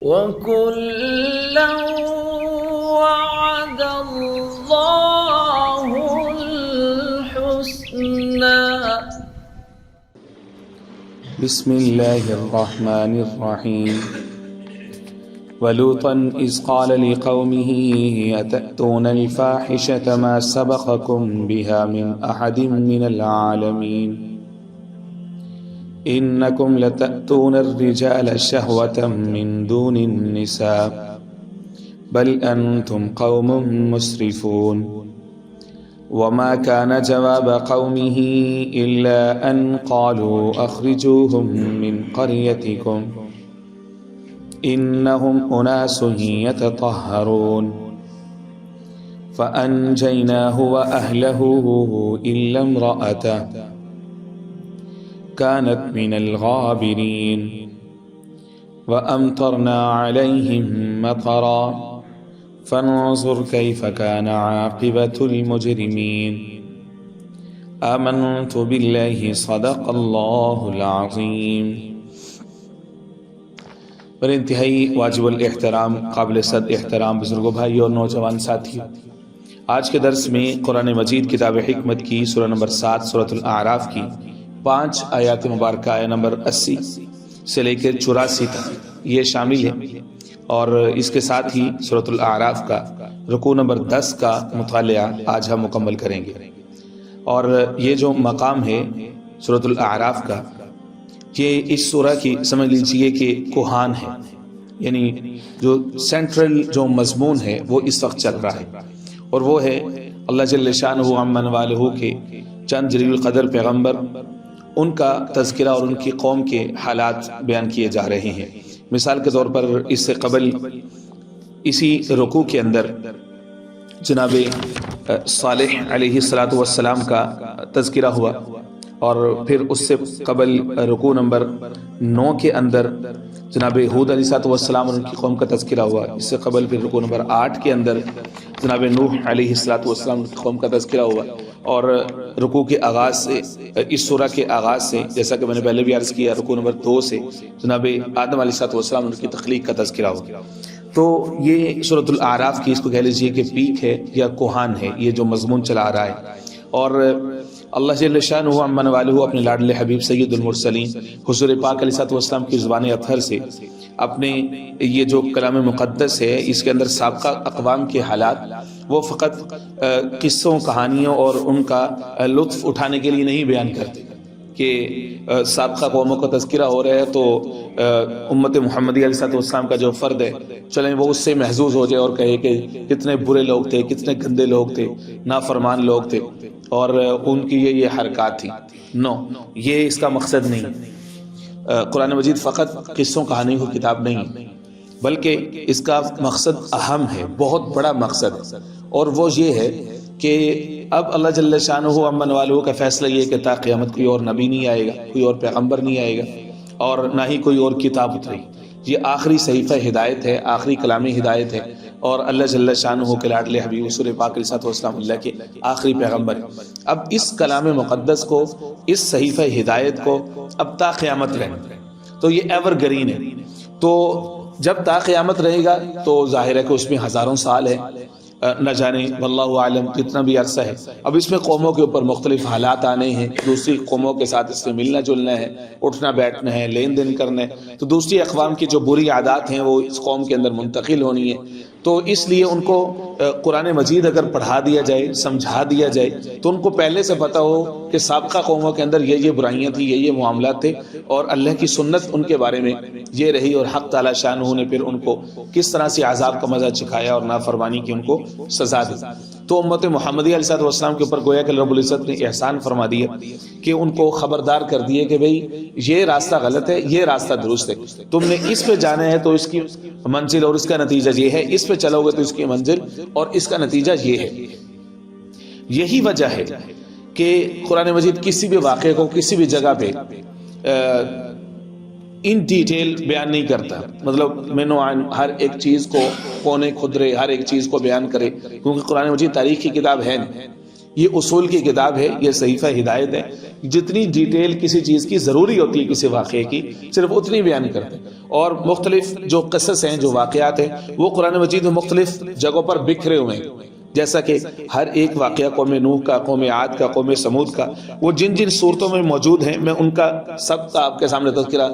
وَكُلًّا وَعَدَ اللَّهُ الْحُسْنَى. بسم الله الرحمن الرحيم. ولوطا إذ قال لقومه أتأتون الفاحشة ما سبقكم بها من أحد من العالمين إنكم لتأتون الرجال شهوة من دون النساء بل أنتم قوم مسرفون. وما كان جواب قومه إلا أن قالوا أخرجوهم من قريتكم إنهم أناس يتطهرون فأنجيناه وأهله إلا امرأته كانت من الغابرين وأمطرنا عليهم مطرا فانظر كيف كان عاقبة المجرمين. آمنت بالله صدق الله العظيم. پر انتہائی واجب الاحترام قابل صد احترام بزرگوں بھائی اور نوجوان ساتھی، آج کے درس میں قرآن مجید کتاب حکمت کی سورہ نمبر 7 سورۃ الاعراف کی 5 آیات مبارکہ آیہ نمبر 80 سے لے کر 84 تک یہ شامل ہے، اور اس کے ساتھ ہی سورۃ الاعراف کا رکوع نمبر 10 کا مطالعہ آج ہم مکمل کریں گے. اور یہ جو مقام ہے سورۃ الاعراف کا، یہ اس سورہ کی سمجھ لیجئے کہ کوہان ہے، یعنی جو سینٹرل جو مضمون ہے وہ اس وقت چل رہا ہے، اور وہ ہے اللہ جل شانہ عمن والہ کے چند جلیل القدر پیغمبر، ان کا تذکرہ اور ان کی قوم کے حالات بیان کیے جا رہے ہیں. مثال کے طور پر اس سے قبل اسی رکوع کے اندر جناب صالح علیہ السلام کا تذکرہ ہوا، اور پھر اس سے قبل رکوع نمبر 9 کے اندر جناب ہود علیہ السلام اور ان کی قوم کا تذکرہ ہوا. اس سے قبل پھر رکوع نمبر 8 کے اندر جناب نوح علیہ السلام کی قوم کا تذکرہ ہوا. اور رکوع کے آغاز سے، اس سورہ کے آغاز سے، جیسا کہ میں نے پہلے بھی عرض کیا، رکوع نمبر 2 سے جناب آدم علیہ السلام ان کی تخلیق کا تذکرہ ہوا. تو یہ سورۃ الاعراف کی اس کو کہہ لیجیے کہ پیک ہے یا کوہان ہے، یہ جو مضمون چلا آ رہا ہے. اور اللہ جل شانہ عمن والہ اپنے لاڈلے حبیب سید المرسلین حضور پاک علیہ السلام کی زبان اطہر سے اپنے یہ جو کلام مقدس ہے اس کے اندر سابقہ اقوام کے حالات وہ فقط قصوں کہانیوں اور ان کا لطف اٹھانے کے لیے نہیں بیان کرتے کہ سابقہ قوموں کا تذکرہ ہو رہا ہے تو امت محمدی علیہ السلام کا جو فرد ہے چلیں وہ اس سے محظوظ ہو جائے اور کہے کہ کتنے برے لوگ تھے، کتنے گندے لوگ تھے، نافرمان لوگ تھے، اور ان کی یہ حرکات تھی. نو، یہ اس کا مقصد نہیں. قرآن مجید فقط قصوں کہانیوں کی کتاب نہیں، بلکہ اس کا مقصد اہم ہے، بہت بڑا مقصد ہے، اور وہ یہ ہے کہ اب اللہ جل شانہ عمن والہ کا فیصلہ یہ کہ تا قیامت کوئی اور نبی نہیں آئے گا، کوئی اور پیغمبر نہیں آئے گا، اور نہ ہی کوئی اور کتاب اترے. یہ آخری صحیفہ ہدایت ہے، آخری کلام ہدایت ہے، اور اللہ جل شانہ کے لاڈلے حبیب رسول پاک علیہ السلام اللہ کے آخری پیغمبر. اب اس کلام مقدس کو، اس صحیفہ ہدایت کو اب تا قیامت رہے، تو یہ ایور گرین ہے. تو جب تا قیامت رہے گا تو ظاہر ہے کہ اس میں ہزاروں سال ہے، نہ جانے واللہ عالم کتنا بھی عرصہ ہے. اب اس میں قوموں کے اوپر مختلف حالات آنے ہیں، دوسری قوموں کے ساتھ اس سے ملنا جلنا ہے، اٹھنا بیٹھنا ہے، لین دین کرنا ہے، تو دوسری اقوام کی جو بری عادات ہیں وہ اس قوم کے اندر منتقل ہونی ہے. تو اس لیے ان کو قرآن مجید اگر پڑھا دیا جائے، سمجھا دیا جائے، تو ان کو پہلے سے پتہ ہو کہ سابقہ قوموں کے اندر یہ برائیاں تھیں، یہ معاملات تھے، اور اللہ کی سنت ان کے بارے میں یہ رہی، اور حق تعالی شانہ نے پھر ان کو کس طرح سے عذاب کا مزہ چکھایا اور نافرمانی کی ان کو سزا دی. تو امت محمدی علیہ السلام کے اوپر گویا کہ رب العزت نے احسان فرما دیا کہ ان کو خبردار کر دیے کہ بھئی یہ راستہ غلط ہے، یہ راستہ درست ہے، تم نے اس پہ جانا ہے تو اس کی منزل اور اس کا نتیجہ یہ ہے، اس پہ چلو گے تو اس کی منزل اور اس کا نتیجہ یہ ہے. یہی وجہ ہے کہ قرآن مجید کسی بھی واقعے کو کسی بھی جگہ پہ ان ڈیٹیل بیان نہیں کرتا، مطلب مینو ہر ایک چیز کو کونے خدرے ہر ایک چیز کو بیان کرے، کیونکہ قرآن مجید تاریخ کی کتاب ہے نہیں. یہ اصول کی کتاب ہے، یہ صحیفہ ہدایت ہے. جتنی ڈیٹیل کسی چیز کی ضروری ہوتی ہے کسی واقعے کی صرف اتنی بیان کرتے ہیں. اور مختلف جو قصص ہیں، جو واقعات ہیں، وہ قرآن مجید میں مختلف جگہوں پر بکھرے ہوئے ہیں. جیسا کہ ہر ایک واقعہ قوم نوح کا، قوم عاد کا، قوم سمود کا، وہ جن جن صورتوں میں موجود ہیں میں ان کا سب کا آپ کے سامنے تذکرہ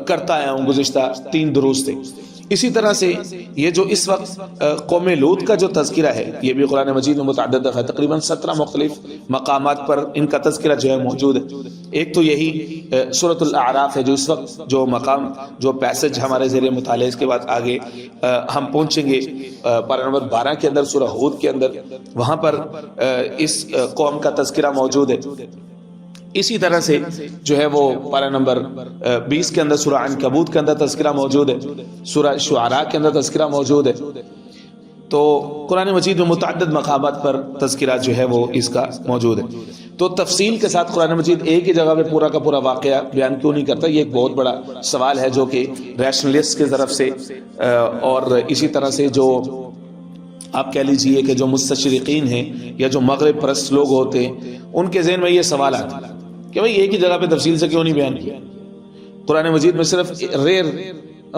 کرتا آیا ہوں گزشتہ 3 دروس سے. اسی طرح سے یہ جو اس وقت قوم لوط کا جو تذکرہ ہے یہ بھی قرآن مجید میں متعدد دفعہ تقریباً 17 مختلف مقامات پر ان کا تذکرہ جو ہے موجود ہے. ایک تو یہی سورۃ الاعراف ہے جو اس وقت جو مقام جو پیسج ہمارے زیر مطالعہ، اس کے بعد آگے ہم پہنچیں گے پارہ نمبر 12 کے اندر، سورہ ہود کے اندر، وہاں پر اس قوم کا تذکرہ موجود ہے. اسی طرح سے جو ہے وہ پارہ نمبر 20 کے اندر سورہ عنکبوت کے اندر تذکرہ موجود ہے، سورہ شعراء کے اندر تذکرہ موجود ہے. تو قرآن مجید میں متعدد مقامات پر تذکرہ جو ہے وہ اس کا موجود ہے. تو تفصیل کے ساتھ قرآن مجید ایک ہی جگہ پہ پورا کا پورا واقعہ بیان کیوں نہیں کرتا؟ یہ ایک بہت بڑا سوال ہے جو کہ ریشنلسٹ کی طرف سے اور اسی طرح سے جو آپ کہہ لیجئے کہ جو مستشرقین ہیں یا جو مغرب پرست لوگ ہوتے ہیں ان کے ذہن میں یہ سوال آتا ہے کہ بھئی ایک ہی جگہ پہ تفصیل سے کیوں نہیں بیان کیا؟ قرآن مجید میں صرف ریئر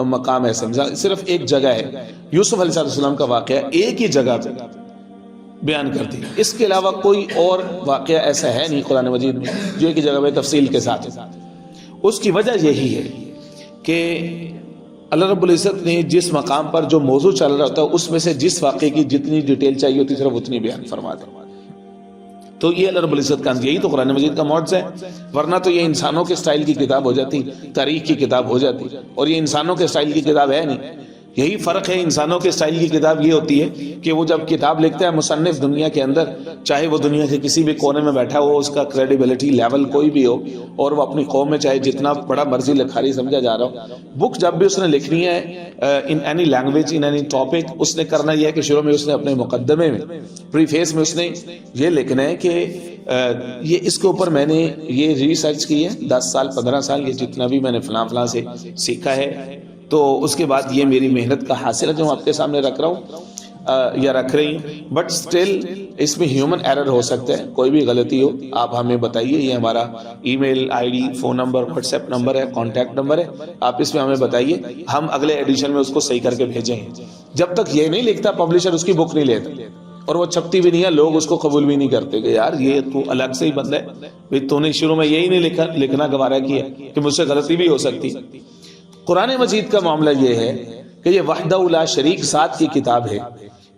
مقام ہے، سمجھا، صرف ایک جگہ ہے یوسف علیہ السلام کا واقعہ ایک ہی جگہ پہ بیان کرتی ہے. اس کے علاوہ کوئی اور واقعہ ایسا ہے نہیں قرآن مجید میں جو ایک ہی جگہ پہ تفصیل کے ساتھ ہے. اس کی وجہ یہی ہے کہ اللہ رب العزت نے جس مقام پر جو موضوع چل رہا ہوتا ہے اس میں سے جس واقعے کی جتنی ڈیٹیل چاہیے ہوتی صرف اتنی بیان فرما دے. تو یہ اللہ رب العزت کا یہی تو قرآن مجید کا معجزہ ہے. ورنہ تو یہ انسانوں کے سٹائل کی کتاب ہو جاتی، تاریخ کی کتاب ہو جاتی، اور یہ انسانوں کے سٹائل کی کتاب ہے نہیں. یہی فرق ہے، انسانوں کے سٹائل کی کتاب یہ ہوتی ہے کہ وہ جب کتاب لکھتا ہے مصنف دنیا کے اندر، چاہے وہ دنیا کے کسی بھی کونے میں بیٹھا ہو، اس کا کریڈیبلٹی لیول کوئی بھی ہو، اور وہ اپنی قوم میں چاہے جتنا بڑا مرضی لکھاری سمجھا جا رہا ہو، بک جب بھی اس نے لکھنی ہے in any language in any topic, اس نے کرنا یہ ہے کہ شروع میں اس نے اپنے مقدمے میں پری فیس میں اس نے یہ لکھنا ہے کہ یہ اس کے اوپر میں نے یہ ریسرچ کی ہے 10 سال 15 سال، یہ جتنا بھی میں نے فلاں فلاں سے سیکھا ہے، تو اس کے بعد یہ میری محنت کا حاصل ہے جو آپ کے سامنے رکھ رہا ہوں یا رکھ رہی ہوں. بٹ سٹل اس میں ہیومن ایرر ہو سکتا ہے، کوئی بھی غلطی ہو آپ ہمیں بتائیے. یہ ہمارا email ID, phone number, WhatsApp number ہے، کانٹیکٹ نمبر ہے، آپ اس میں ہمیں بتائیے، ہم اگلے ایڈیشن میں اس کو صحیح کر کے بھیجیں گے. جب تک یہ نہیں لکھتا پبلشر اس کی بک نہیں لیتا، اور وہ چھپتی بھی نہیں ہے، لوگ اس کو قبول بھی نہیں کرتے کہ یار یہ تو الگ سے ہی بندہ ہے، تو نے شروع میں یہی نہیں لکھنا گوارا کیا کہ مجھ سے غلطی بھی ہو سکتی. قرآن مجید کا معاملہ یہ ہے کہ یہ وحدہ لا شریک ذات کی کتاب ہے،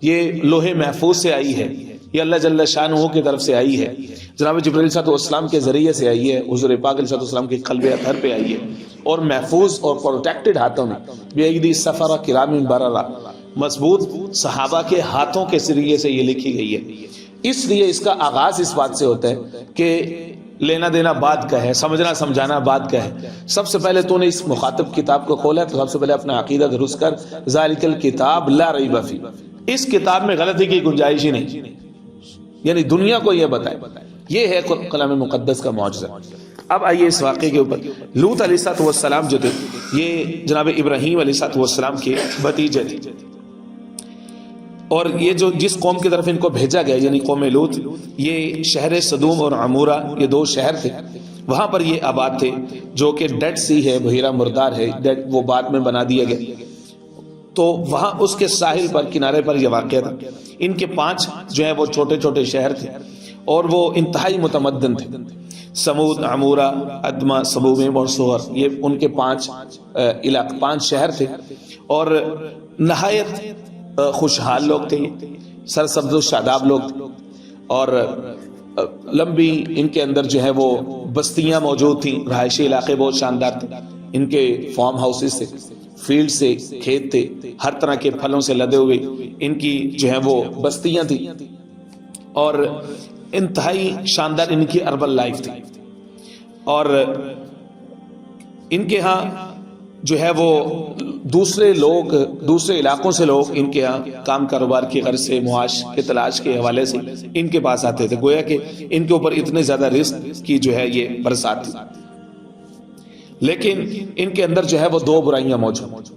یہ لوح محفوظ سے آئی ہے، یہ اللہ جل شانہ کی طرف سے آئی ہے، جناب جبرائیل علیہ السلام کے ذریعے سے آئی ہے، حضور پاک علیہ السلام کے قلب اطہر پہ آئی ہے، اور محفوظ اور پروٹیکٹڈ ہاتھوں میں بِأَیْدِی سَفَرَۃ کِرَامٍ بَرَرَۃ، مضبوط صحابہ کے ہاتھوں کے ذریعے سے یہ لکھی گئی ہے. اس لیے اس کا آغاز اس بات سے ہوتا ہے کہ لینا دینا بات کا ہے، سمجھنا سمجھانا بات کا ہے. سب سے پہلے تو نے اس مخاطب کتاب کو کھولا تو سب سے پہلے اپنا عقیدہ درست کر، ذالک الکتاب لا ریب فیہ، اس کتاب میں غلطی کی گنجائش ہی نہیں، یعنی دنیا کو یہ بتائے. یہ ہے کلام مقدس کا معجزہ. اب آئیے اس واقعے کے اوپر. لوط علیہ السلام جو تھے یہ جناب ابراہیم علیہ السلام کے بھتیجے تھے، اور یہ جو جس قوم کی طرف ان کو بھیجا گیا یعنی قوم لوط، یہ شہر صدوم اور عمورہ یہ 2 شہر تھے، وہاں پر یہ آباد تھے جو کہ ڈیڈ سی ہے، بحیرہ مردار ہے، وہ بعد میں بنا دیا گیا. تو وہاں اس کے ساحل پر کنارے پر یہ واقعہ تھا. ان کے 5 جو ہے وہ چھوٹے چھوٹے شہر تھے اور وہ انتہائی متمدن تھے. سمود، عمورہ، ادما، سبویم اور سور، یہ ان کے 5 علاقے 5 شہر تھے، اور نہایت خوشحال لوگ تھے، سرسبز و شاداب لوگ تھے، اور لمبی ان کے اندر جو ہے وہ بستیاں موجود تھیں، رہائشی علاقے بہت شاندار تھے. ان کے فارم ہاؤسز تھے، فیلڈ سے کھیت تھے، ہر طرح کے پھلوں سے لدے ہوئے ان کی جو ہے وہ بستیاں تھیں، اور انتہائی شاندار ان کی اربن لائف تھی. اور ان کے ہاں جو ہے وہ دوسرے لوگ، دوسرے علاقوں سے لوگ ان کے ہاں کام کاروبار کی غرض سے، معاش کے تلاش کے حوالے سے ان کے پاس آتے تھے. گویا کہ ان کے اوپر اتنے زیادہ رزق کی جو ہے یہ برسات تھی. لیکن ان کے اندر جو ہے وہ 2 برائیاں موجود.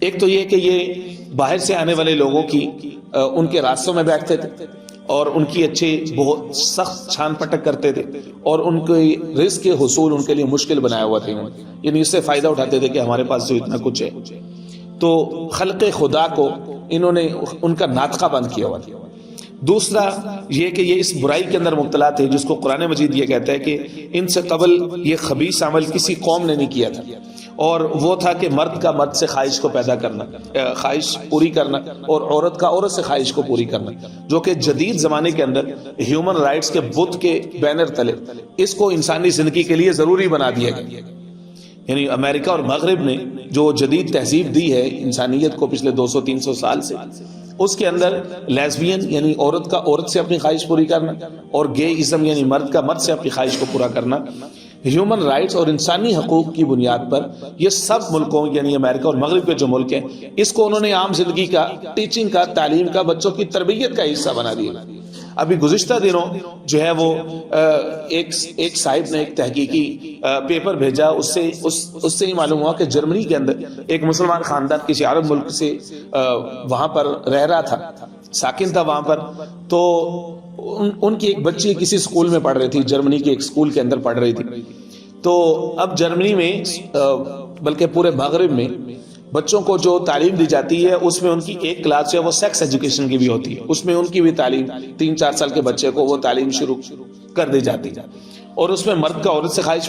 ایک تو یہ کہ یہ باہر سے آنے والے لوگوں کی ان کے راستوں میں بیٹھتے تھے، اور ان کی اچھے بہت سخت چھان پٹک کرتے تھے اور ان کے رزق کے حصول ان کے لیے مشکل بنایا ہوا تھا، یعنی اس سے فائدہ اٹھاتے تھے کہ ہمارے پاس جو اتنا کچھ ہے. تو خلق خدا کو انہوں نے ان کا ناطقہ بند کیا ہوا تھا. دوسرا یہ کہ یہ اس برائی کے اندر مبتلا تھے جس کو قرآن مجید یہ کہتا ہے کہ ان سے قبل یہ خبیث عمل کسی قوم نے نہیں کیا تھا، اور وہ تھا کہ مرد کا مرد سے خواہش کو پیدا کرنا، خواہش پوری کرنا، اور عورت کا عورت سے خواہش کو پوری کرنا، جو کہ جدید زمانے کے اندر ہیومن رائٹس کے بت کے بینر تلے اس کو انسانی زندگی کے لیے ضروری بنا دیا گیا. یعنی امریکہ اور مغرب نے جو جدید تہذیب دی ہے انسانیت کو پچھلے 200-300 سال سے، اس کے اندر لیزبین یعنی عورت کا عورت سے اپنی خواہش پوری کرنا، اور گے ازم یعنی مرد کا مرد سے اپنی خواہش کو پورا کرنا، ہیومن رائٹس اور انسانی حقوق کی بنیاد پر یہ سب ملکوں یعنی امریکہ اور مغرب کے جو ملک ہیں اس کو انہوں نے عام زندگی کا، ٹیچنگ کا، تعلیم کا، بچوں کی تربیت کا حصہ بنا دیا. ابھی گزشتہ دنوں جو ہے وہ ایک صاحب نے ایک تحقیقی پیپر بھیجا، اس سے ہی معلوم ہوا کہ جرمنی کے اندر ایک مسلمان خاندان کسی عرب ملک سے وہاں پر رہ رہا تھا، ساکن تھا وہاں پر. تو ان کی ایک بچی کسی اسکول میں پڑھ رہی تھی، جرمنی کے ایک اسکول کے اندر پڑھ رہی تھی. تو اب جرمنی میں بلکہ پورے مغرب میں بچوں کو جو تعلیم دی جاتی ہے اس میں ان کی ایک کلاس ہے وہ سیکس ایجوکیشن کی بھی ہوتی ہے، اس میں ان کی بھی تعلیم 3-4 سال کے بچے کو وہ تعلیم شروع کر دی جاتی ہے، اور اس میں مرد کا عورت سے خواہش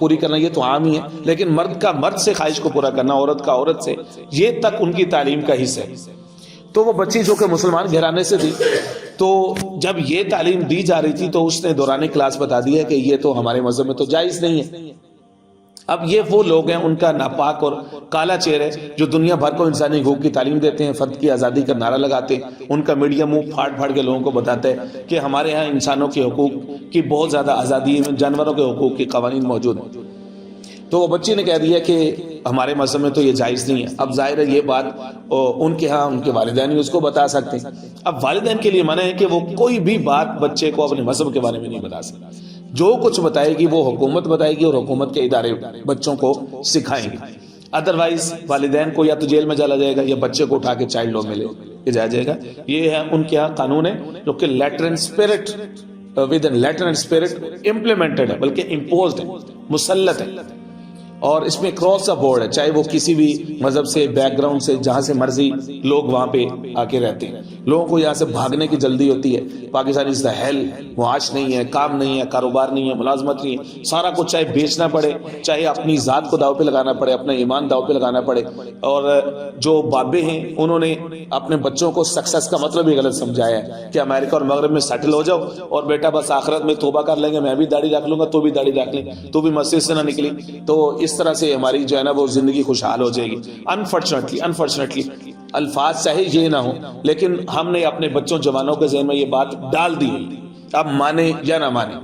پوری کرنا یہ تو عام ہی ہے، لیکن مرد کا مرد سے خواہش کو پورا کرنا، عورت کا عورت سے، یہ تک ان کی تعلیم کا حصہ ہے. تو وہ بچی جو کہ مسلمان گھرانے سے تھی، تو جب یہ تعلیم دی جا رہی تھی تو اس نے دوران کلاس بتا دیا کہ یہ تو ہمارے مذہب میں تو جائز نہیں ہے. اب یہ وہ لوگ ہیں، ان کا ناپاک اور کالا چہرہ جو دنیا بھر کو انسانی حقوق کی تعلیم دیتے ہیں، فرد کی آزادی کا نعرہ لگاتے ہیں، ان کا میڈیا منہ پھاڑ پھاڑ کے لوگوں کو بتاتا ہے کہ ہمارے ہاں انسانوں کے حقوق کی بہت زیادہ آزادی ہے، جانوروں کے حقوق کے قوانین موجود ہیں. تو وہ بچی نے کہہ دیا کہ ہمارے مذہب میں تو یہ جائز نہیں ہے. اب ظاہر ہے یہ بات ان کے ہاں ان کے والدین ہی اس کو بتا سکتے ہیں. اب والدین کے لیے منع ہے کہ وہ کوئی بھی بات بچے کو اپنے مذہب کے بارے میں نہیں بتا سکتے. جو کچھ بتائے گی وہ حکومت بتائے گی، اور حکومت کے ادارے بچوں کو سکھائیں گے. ادروائز والدین کو یا تو جیل میں ڈالا جائے گا یا بچے کو اٹھا کے چائلڈ لاء میں لے جایا جائے گا. یہ ہے ان کے ہاں قانون ہے جو کہ letter and spirit with in letter and spirit implemented ہے، بلکہ امپوزڈ ہے، مسلط ہے. اور اس میں کراس دا بورڈ ہے، چاہے وہ کسی بھی مذہب سے، بیک گراؤنڈ سے، جہاں سے مرضی لوگ وہاں پہ آ کے رہتے ہیں. لوگوں کو یہاں سے بھاگنے کی جلدی ہوتی ہے. پاکستان از دا ہیل، معاش نہیں ہے، کام نہیں ہے، کاروبار نہیں ہے، ملازمت نہیں ہے، سارا کچھ چاہے بیچنا پڑے، چاہے اپنی ذات کو داؤ پہ لگانا پڑے، اپنا ایمان داؤ پہ لگانا پڑے. اور جو بابے ہیں انہوں نے اپنے بچوں کو سکسیس کا مطلب ہی غلط سمجھایا ہے کہ امریکہ اور مغرب میں سیٹل ہو جاؤ اور بیٹا بس آخرت میں توبہ کر لیں گے، میں بھی داڑھی رکھ لوں گا، تو بھی داڑھی رکھ لیں، تو بھی مسجد سے نہ نکلی، تو اس طرح سے ہماری جو ہے نا وہ زندگی خوشحال ہو جائے گی. انفارچونیٹلی الفاظ چاہے یہ نہ ہو، لیکن ہم نے اپنے بچوں جوانوں کے ذہن میں یہ بات ڈال دی. اب مانے یا نہ مانے،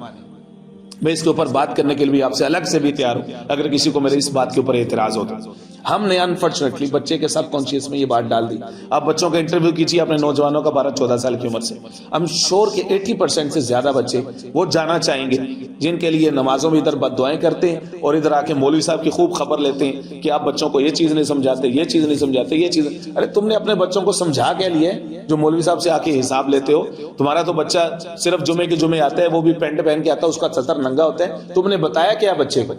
میں اس کے اوپر بات کرنے کے لیے آپ سے الگ سے بھی تیار ہوں اگر کسی کو میرے اس بات کے اوپر اعتراض ہوتا. ہم نے انفارچونیٹلی بچے کے سب کانشیس میں یہ بات ڈال دی. آپ بچوں کا انٹرویو کیجیے اپنے نوجوانوں کا 12-14 سال کی عمر سے، ہم شور کے 80% سے زیادہ بچے وہ جانا چاہیں گے جن کے لیے نمازوں میں ادھر بد دعائیں کرتے ہیں اور ادھر آ کے مولوی صاحب کی خوب خبر لیتے ہیں کہ آپ بچوں کو یہ چیز نہیں سمجھاتے، یہ چیز نہیں سمجھاتے، یہ چیز. ارے تم نے اپنے بچوں کو سمجھا کے لیے جو مولوی صاحب سے آ کے حساب لیتے ہو؟ تمہارا تو بچہ صرف جمعے کے جمعے آتا ہے، وہ بھی پینٹ پہن کے آتا ہے، اس کا سطر ننگا ہوتا ہے. تم نے بتایا کیا بچے کو؟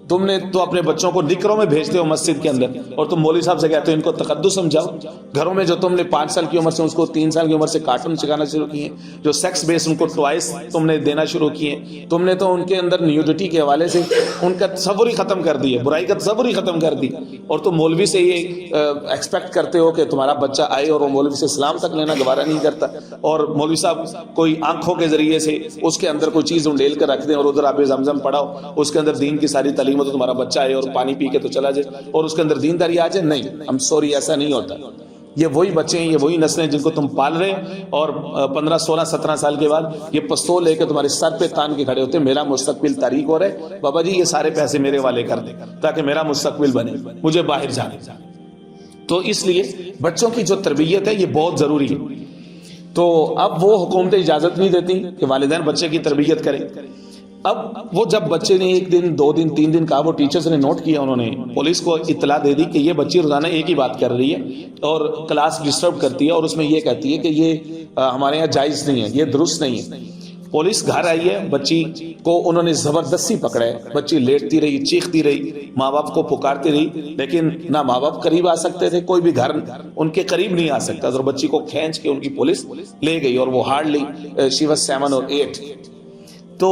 تم نے تو اپنے بچوں کو نکروں میں بھیجتے ہو مسجد کے اندر، اور تم مولوی صاحب سے کہتے ہو ان کو تقدس سمجھاؤ. گھروں میں جو تم نے 5 سال کی عمر سے اس کو 3 سال کی عمر سے کارٹون سکھانا شروع کیے، جو سیکس بیس ان کو ٹوائس تم نے دینا شروع کیے، تم نے تو ان کے اندر نیوڈٹی کے حوالے سے ان کا تصور ہی ختم کر دی ہے، برائی کا تصور ہی ختم کر دی. اور تم مولوی سے یہ ایکسپیکٹ کرتے ہو کہ تمہارا بچہ آئے اور وہ مولوی سے سلام تک لینا گوارا نہیں کرتا، اور مولوی صاحب کوئی آنکھوں کے ذریعے سے اس کے اندر کوئی چیز انڈیل کر رکھ دیں اور ادھر آپ زمزم پڑھاؤ، اس کے اندر دین کی ساری تعلیم تو تمہارا بچہ آئے اور پانی پی کے تو چلا جائے اور اس کے اندر دینداری آ جائے. نہیں، ہم سوری، ایسا نہیں ہوتا. یہ وہی بچے ہیں، یہ وہی نسلیں جن کو تم پال رہے ہیں، اور 15 16 17 سال کے بعد یہ پستول لے کے تمہارے سر پہ تان کے کھڑے ہوتے ہیں، میرا مستقبل تاریک ہو رہا ہے، بابا جی یہ سارے پیسے میرے والے کر دیں تاکہ میرا مستقبل بنے، مجھے باہر جانے. تو اس لیے بچوں کی جو تربیت ہے یہ بہت ضروری ہے. تو اب وہ حکومتیں اجازت نہیں دیتی کہ والدین بچے کی تربیت کریں. اب وہ جب بچے نے 1 دن 2 دن 3 دن کہا، وہ ٹیچرز نے نوٹ کیا، انہوں نے پولیس کو اطلاع دے دی کہ یہ بچی روزانہ ایک ہی بات کر رہی ہے اور کلاس ڈسٹرب کرتی ہے اور اس میں یہ کہتی ہے کہ یہ ہمارے یہاں جائز نہیں ہے، یہ درست نہیں ہے۔ پولیس گھر آئی ہے، بچی کو انہوں نے زبردستی پکڑا ہے، بچی لیٹتی رہی، چیختی رہی، ماں باپ کو پکارتی رہی، لیکن نہ ماں باپ قریب آ سکتے تھے، کوئی بھی گھر ان کے قریب نہیں آ سکتا، اور بچی کو کھینچ کے ان کی پولیس لے گئی، اور وہ ہارڈلی شی واز 7 اور 8۔ تو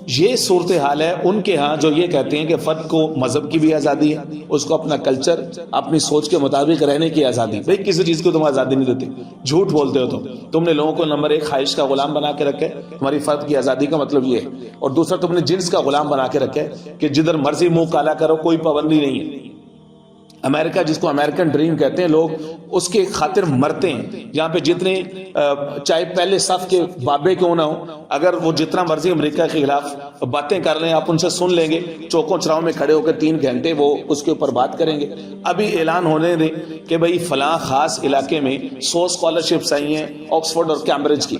یہ صورتحال ہے ان کے ہاں، جو یہ کہتے ہیں کہ فرد کو مذہب کی بھی آزادی ہے، اس کو اپنا کلچر، اپنی سوچ کے مطابق رہنے کی آزادی۔ بھئی کسی چیز کو تم آزادی نہیں دیتے، جھوٹ بولتے ہو، تم نے لوگوں کو نمبر 1 خواہش کا غلام بنا کے رکھے، تمہاری فرد کی آزادی کا مطلب یہ ہے، اور دوسرا تم نے جنس کا غلام بنا کے رکھے کہ جدھر مرضی منہ کالا کرو، کوئی پابندی نہیں ہے۔ امریکہ جس کو امریکن ڈریم کہتے ہیں، لوگ اس کے خاطر مرتے ہیں، جہاں پہ جتنے چاہے پہلے صف کے بابے کیوں نہ ہو، اگر وہ جتنا مرضی امریکہ کے خلاف باتیں کر لیں، آپ ان سے سن لیں گے، چوکوں چراؤں میں کھڑے ہو کے 3 گھنٹے وہ اس کے اوپر بات کریں گے۔ ابھی اعلان ہونے دیں کہ بھئی فلاں خاص علاقے میں 100 اسکالرشپس آئی ہیں آکسفورڈ اور کیمبرج کی،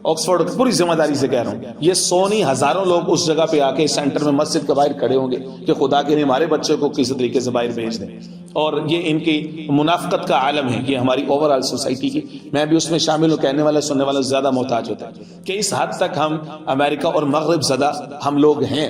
آکسفورڈ پوری ذمہ داری سے کہہ رہا ہوں، یہ 100 نہیں ہزاروں لوگ اس جگہ پہ آ کے سینٹر میں مسجد کے باہر کھڑے ہوں گے کہ خدا کے لیے ہمارے بچے کو کسی طریقے سے باہر بھیج دیں۔ اور یہ ان کی منافقت کا عالم ہے، یہ ہماری اوورآل سوسائٹی کی، میں بھی اس میں شامل ہوں، کہنے والا سننے والا زیادہ محتاج ہوتا ہے کہ اس حد تک ہم امریکہ اور مغرب زدہ ہم لوگ ہیں۔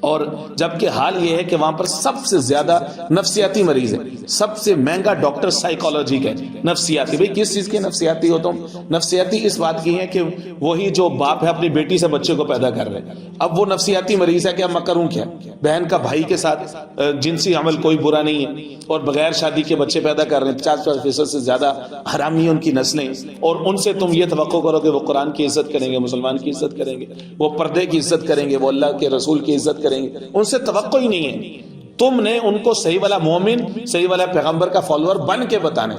اور جبکہ حال یہ ہے کہ وہاں پر سب سے زیادہ نفسیاتی مریض ہیں، سب سے مہنگا ڈاکٹر سائیکالوجی کا نفسیاتی۔ بھئی کس چیز کے نفسیاتی ہو تم؟ نفسیاتی اس بات کی ہے کہ وہی جو باپ ہے اپنی بیٹی سے بچے کو پیدا کر رہے ہیں، اب وہ نفسیاتی مریض ہے کہ اب میں کروں کیا؟ بہن کا بھائی کے ساتھ جنسی عمل کوئی برا نہیں ہے، اور بغیر شادی کے بچے پیدا کر رہے ہیں، 50% سے زیادہ حرامی ان کی نسلیں، اور ان سے تم یہ توقع کرو کہ وہ قرآن کی عزت کریں گے، مسلمان کی عزت کریں گے، وہ پردے کی عزت کریں گے، وہ اللہ کے رسول کی عزت کریں گے، ان سے توقع ہی نہیں ہے۔ تم نے ان کو صحیح والا مومن، صحیح والا پیغمبر کا فالوور بن کے بتانے۔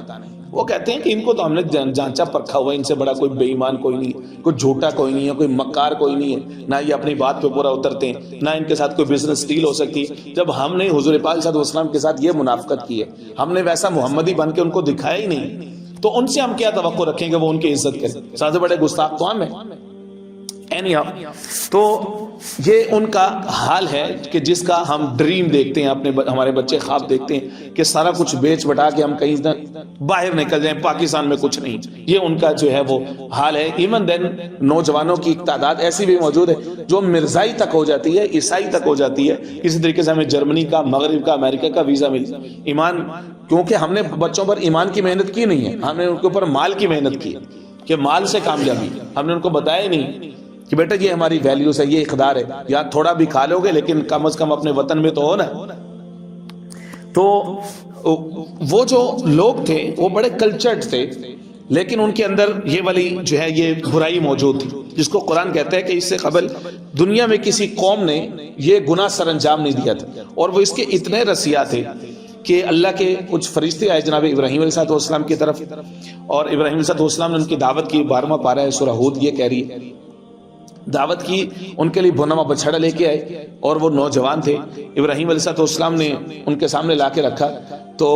وہ کہتے ہیں کہ ان کو تو ہم نے جانچا پرکھا ہوا ہے، ان سے بڑا کوئی بے ایمان کوئی نہیں، کوئی جھوٹا کوئی نہیں ہے، کوئی مکار کوئی نہیں ہے، نہ یہ اپنی بات پہ پورا اترتے ہیں، نہ ان کے ساتھ کوئی بزنس ڈیل ہو سکتی ہے۔ جب ہم نے حضور پاک صلی اللہ علیہ وسلم کے ساتھ یہ منافقت کی ہے، ہم نے ویسا محمدی بن کے ان کو دکھایا ہی نہیں، تو ان سے ہم کیا توقع رکھیں کہ وہ ان کی عزت کریں؟ سب سے بڑے گستاخ تو ہم ہیں۔ تو یہ ان کا حال ہے کہ جس کا ہم ڈریم دیکھتے ہیں، ہمارے بچے خواب دیکھتے ہیں کہ سارا کچھ بیچ بٹا کے ہم کہیں باہر نکل جائیں، پاکستان میں کچھ نہیں۔ یہ ان کا جو ہے وہ حال ہے۔ ایون دین نوجوانوں کی ایک تعداد ایسی بھی موجود ہے جو مرزائی تک ہو جاتی ہے، عیسائی تک ہو جاتی ہے، اسی طریقے سے ہمیں جرمنی کا، مغرب کا، امریکہ کا ویزا مل ایمان، کیونکہ ہم نے بچوں پر ایمان کی محنت کی نہیں ہے، ہم نے ان کے اوپر مال کی محنت کی کہ مال سے کامیابی، ہم نے ان کو بتایا ہی نہیں کہ بیٹا یہ ہماری ویلیوز ہے، یہ اقدار ہے، یا تھوڑا بھی کھا لو گے لیکن کم از کم اپنے وطن میں تو ہو نا۔ تو وہ جو لوگ تھے وہ بڑے کلچرڈ تھے، لیکن ان کے اندر یہ والی جو ہے یہ برائی موجود تھی، جس کو قرآن کہتا ہے کہ اس سے قبل دنیا میں کسی قوم نے یہ گناہ سر انجام نہیں دیا تھا، اور وہ اس کے اتنے رسیا تھے کہ اللہ کے کچھ فرشتے آئے جناب ابراہیم علیہ السلام کی طرف، اور ابراہیم علیہ السلام نے ان کی دعوت کی۔ 12واں پارہ ہے سورہ ہود یہ کہہ رہی ہے، دعوت کی، ان کے لیے بھونا ہوا بچھڑا لے کے آئے، اور وہ نوجوان تھے، ابراہیم علیہ السلام نے ان کے سامنے لا کے رکھا، تو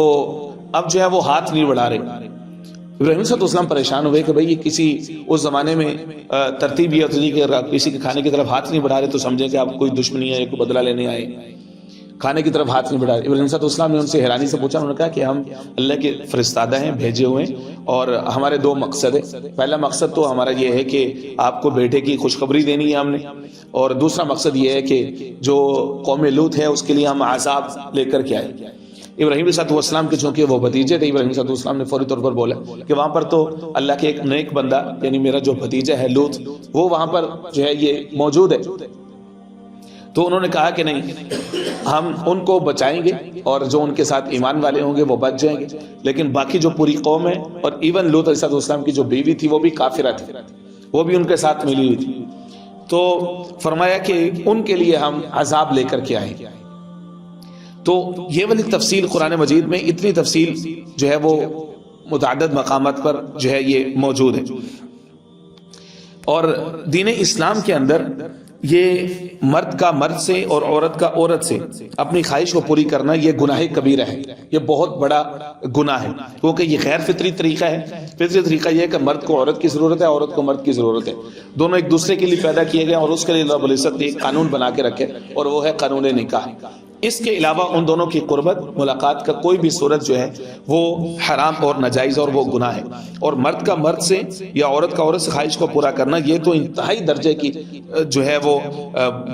اب جو ہے وہ ہاتھ نہیں بڑھا رہے۔ ابراہیم علیہ السلام پریشان ہوئے کہ بھئی یہ کسی اس زمانے میں ترتیب یہ ہوتی کہ کسی کے کھانے کی طرف ہاتھ نہیں بڑھا رہے تو سمجھیں کہ آپ کوئی دشمنی ہے، کوئی بدلہ لینے آئے، کھانے کی طرف ہاتھ نہیں بڑھا رہے۔ ابراہیم علیہ السلام نے ان سے حیرانی سے پوچھا، انہوں نے کہا کہ ہم اللہ کے فرستادہ ہیں، بھیجے ہوئے ہیں، اور ہمارے 2 مقصد ہیں۔ پہلا مقصد تو ہمارا یہ ہے کہ آپ کو بیٹے کی خوشخبری دینی ہے ہم نے، اور دوسرا مقصد یہ ہے کہ جو قوم لوط ہے اس کے لیے ہم عذاب لے کر کے آئے۔ ابراہیم علیہ السلام کے چونکہ وہ بھتیجے تھے، ابراہیم علیہ السلام نے فوری طور پر بولا کہ وہاں پر تو اللہ کے ایک نیک بندہ یعنی میرا جو بھتیجا ہے لوط، وہ وہاں پر جو ہے یہ موجود ہے۔ تو انہوں نے کہا کہ نہیں، ہم ان کو بچائیں گے، اور جو ان کے ساتھ ایمان والے ہوں گے وہ بچ جائیں گے، لیکن باقی جو پوری قوم ہے، اور ایون لوط علیہ السلام کی جو بیوی تھی وہ بھی کافرہ تھی، وہ بھی ان کے ساتھ ملی ہوئی تھی۔ تو فرمایا کہ ان کے لیے ہم عذاب لے کر کے آئیں گے۔ تو یہ والی تفصیل قرآن مجید میں اتنی تفصیل جو ہے وہ متعدد مقامات پر جو ہے یہ موجود ہے۔ اور دین اسلام کے اندر یہ مرد کا مرد سے اور عورت کا عورت سے اپنی خواہش کو پوری کرنا یہ گناہ کبیرہ ہے، یہ بہت بڑا گناہ ہے، کیونکہ یہ غیر فطری طریقہ ہے۔ فطری طریقہ یہ ہے کہ مرد کو عورت کی ضرورت ہے، عورت کو مرد کی ضرورت ہے، دونوں ایک دوسرے کے لیے پیدا کیے گئے اور اس کے لیے رب العزت نے ایک قانون بنا کے رکھے اور وہ ہے قانون نکاح۔ اس کے علاوہ ان دونوں کی قربت ملاقات کا کوئی بھی صورت جو ہے وہ حرام اور ناجائز اور وہ گناہ ہے، اور مرد کا مرد سے یا عورت کا عورت سے خواہش کو پورا کرنا یہ تو انتہائی درجے کی جو ہے وہ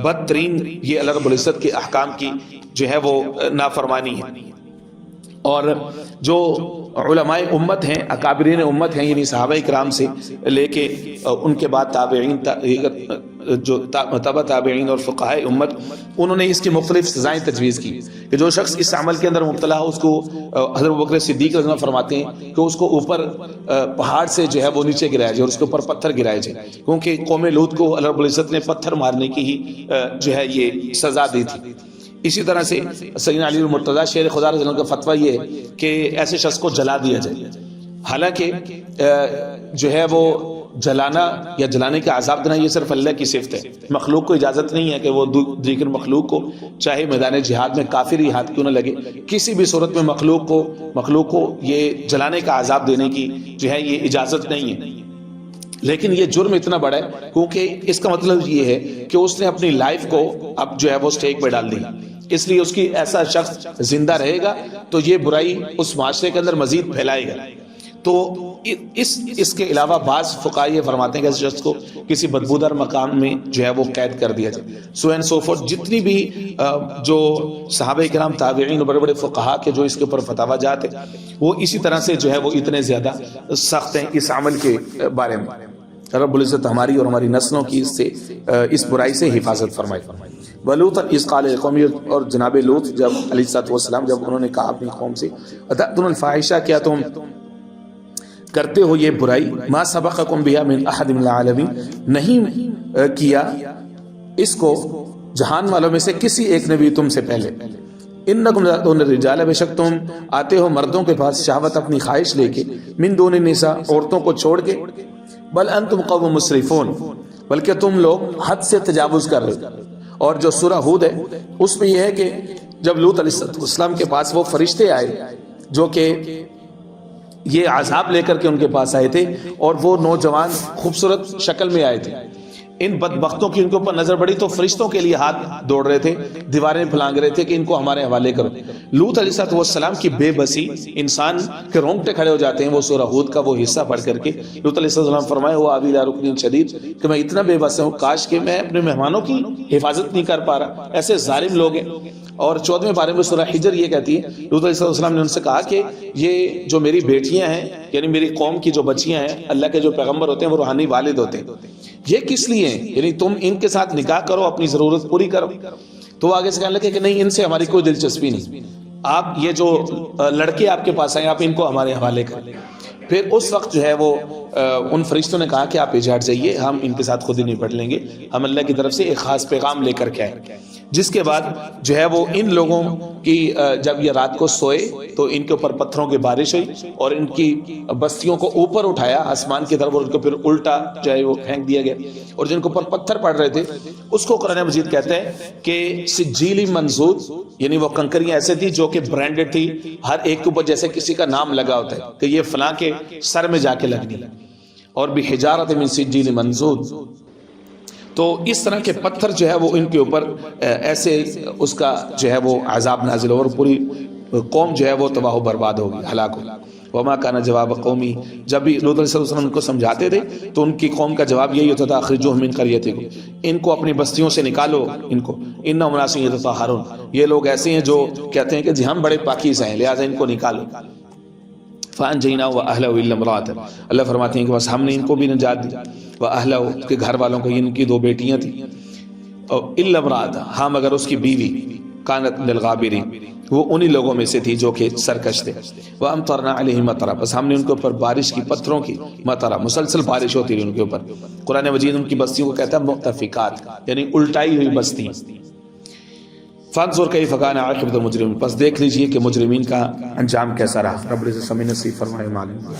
بدترین، یہ اللہ رب العزت کے احکام کی جو ہے وہ نافرمانی ہے۔ اور جو علماء امت ہیں، اکابرین امت ہیں، یعنی صحابہ کرام سے لے کے ان کے بعد تابعین، جو تبع تابعین اور فقہاء امت، انہوں نے اس کی مختلف سزائیں تجویز کی کہ جو شخص اس عمل کے اندر مبتلا ہو اس کو حضرت ابوبکر صدیق رضی اللہ عنہ فرماتے ہیں کہ اس کو اوپر پہاڑ سے جو ہے وہ نیچے گرایا جائے اور اس کے اوپر پتھر گرائے جائے، کیونکہ قوم لوط کو اللہ رب العزت نے پتھر مارنے کی ہی جو ہے یہ سزا دی تھی۔ اسی طرح سے سیدنا علی المرتضیٰ شیر خدا رضی اللہ عنہ کا فتویٰ یہ ہے کہ ایسے شخص کو جلا دیا جائے، حالانکہ جو ہے وہ جلانا یا جلانے کا عذاب دینا یہ صرف اللہ کی صفت ہے، مخلوق کو اجازت نہیں ہے کہ وہ دیگر مخلوق کو چاہے میدان جہاد میں کافر ہی ہاتھ کیوں نہ لگے، کسی بھی صورت میں مخلوق کو یہ جلانے کا عذاب دینے کی جو ہے یہ اجازت نہیں ہے۔ لیکن یہ جرم اتنا بڑا ہے کیونکہ اس کا مطلب یہ ہے کہ اس نے اپنی لائف کو اب جو ہے وہ سٹیک پہ ڈال دی، اس لیے اس کی ایسا شخص زندہ رہے گا تو یہ برائی اس معاشرے کے اندر مزید پھیلائے گا۔ تو اس کے علاوہ بعض فقہاء یہ فرماتے ہیں کہ اس شخص کو کسی بدبودار مقام میں جو ہے وہ قید کر دیا جائے، سو اینڈ سو فورتھ۔ جتنی بھی جو صحابہ کرام، تابعین اور بڑے بڑے فقہاء کے جو اس کے اوپر فتاوی جات ہیں وہ اسی طرح سے جو ہے وہ اتنے زیادہ سخت ہیں اس عمل کے بارے میں۔ رب العزت ہماری اور ہماری نسلوں کی اس برائی سے حفاظت فرمائے۔ ولوط اذ قال لقومہ، اور جناب لوط جب علیہ السلام جب انہوں نے کہا اپنی قوم سے، اتأتون الفاحشہ، کیا تم کرتے ہو یہ برائی، ما سبقکم بہا من احد من العالمین، نہیں کیا اس کو جہان والوں میں سے کسی ایک نے بھی تم سے پہلے، انکم تأتون الرجال، بے شک تم آتے ہو مردوں کے پاس شہوت اپنی خواہش لے کے، من دون النساء، عورتوں کو چھوڑ کے، بل انتم قوم مسرفون، بلکہ تم لوگ حد سے تجاوز کر رہے۔ اور جو سورہ ہود ہے اس میں یہ ہے کہ جب لوط علیہ السلام کے پاس وہ فرشتے آئے جو کہ یہ عذاب لے کر کے ان کے پاس آئے تھے، اور وہ نوجوان خوبصورت شکل میں آئے تھے، ان بدبختوں کی ان کے اوپر نظر پڑی تو فرشتوں کے لیے ہاتھ دوڑ رہے تھے، دیواریں پھلانگ رہے تھے کہ ان کو ہمارے حوالے کرو۔ لوط علیہ السلام کی بے بسی، انسان کے رونگٹے کھڑے ہو جاتے ہیں وہ سورہ ہود کا وہ حصہ پڑھ کر کے۔ لوط علیہ السلام فرمایا ہوا ابی الی رکن شدید، کہ میں اتنا بے بس ہوں، کاش کہ میں اپنے مہمانوں کی حفاظت نہیں کر پا رہا، ایسے ظالم لوگ ہیں۔ اور 14ویں پارے میں سورہ حجر یہ کہتی ہے، لوط علیہ السلام نے ان سے کہا کہ یہ جو میری بیٹیاں ہیں، یعنی میری قوم کی جو بچیاں ہیں، اللہ کے جو پیغمبر ہوتے ہیں وہ روحانی والد ہوتے ہیں، یہ کس لیے ہیں؟ یعنی تم ان کے ساتھ نکاح کرو، اپنی ضرورت پوری کرو۔ تو وہ آگے سے کہنے لگے کہ نہیں، ان سے ہماری کوئی دلچسپی نہیں، آپ یہ جو لڑکے آپ کے پاس آئے آپ ان کو ہمارے حوالے کریں۔ پھر اس وقت جو ہے وہ ان فرشتوں نے کہا کہ آپ ایجاد جائیے، ہم ان کے ساتھ خود ہی نپٹ لیں گے، ہم اللہ کی طرف سے ایک خاص پیغام لے کر کے آئے۔ جس کے بعد جو ہے وہ ان لوگوں کی جب یہ رات کو سوئے تو ان کے اوپر پتھروں کی بارش ہوئی اور ان کی بستیوں کو اوپر اٹھایا آسمان کی طرف اور ان کو پھر الٹا جو ہے وہ پھینک دیا گیا، اور جن کے اوپر پتھر پڑ رہے تھے اس کو قرآن مجید کہتے ہیں کہ سجیل منضود، یعنی وہ کنکریاں ایسے تھی جو کہ برانڈڈ تھی، ہر ایک کے اوپر جیسے کسی کا نام لگا ہوتا ہے کہ یہ فلاں کے سر میں جا کے لگنی، اور بحجارۃ من سجیل منضود۔ تو اس طرح کے پتھر جو ہے وہ ان کے اوپر ایسے اس کا جو ہے وہ عذاب نازل ہو اور پوری قوم جو ہے وہ تباہ و برباد ہوگی، ہلاک ہوگی۔ وما کان جواب قومی، جب بھی لوط علیہ السلام ان کو سمجھاتے تھے تو ان کی قوم کا جواب یہی ہوتا تھا، اخرجوہم من قریتکم، ان کو اپنی بستیوں سے نکالو، ان کو انہم اناس یتطہرون، یہ لوگ ایسے ہیں جو کہتے ہیں کہ جی ہم بڑے پاکیزہ ہیں لہذا ان کو نکالو۔ فانجیناہ واہلہ الا امرأتہ، اللہ فرماتے ہیں کہ بس ہم نے ان کو بھی نجات دی، واہلہ کے گھر والوں کو، ان کی 2 بیٹیاں تھیں، الا امرأتہ، ہاں مگر اس کی بیوی، کانت من الغابرین، وہ انہی لوگوں میں سے تھی جو کہ سرکش تھے۔ وامطرنا علیہم مطرا، بس ہم نے ان کے اوپر بارش کی، پتھروں کی مطرا، مسلسل بارش ہوتی رہی ان کے اوپر۔ قرآن مجید ان کی بستیوں کو کہتا ہے مؤتفقات، یعنی الٹائی ہوئی بستی۔ فانظر کیف کان عاقبۃ المجرمین، پس دیکھ لیجئے کہ مجرمین کا انجام کیسا رہا۔ رب العزت ہمیں نصیب فرمائے معلوم۔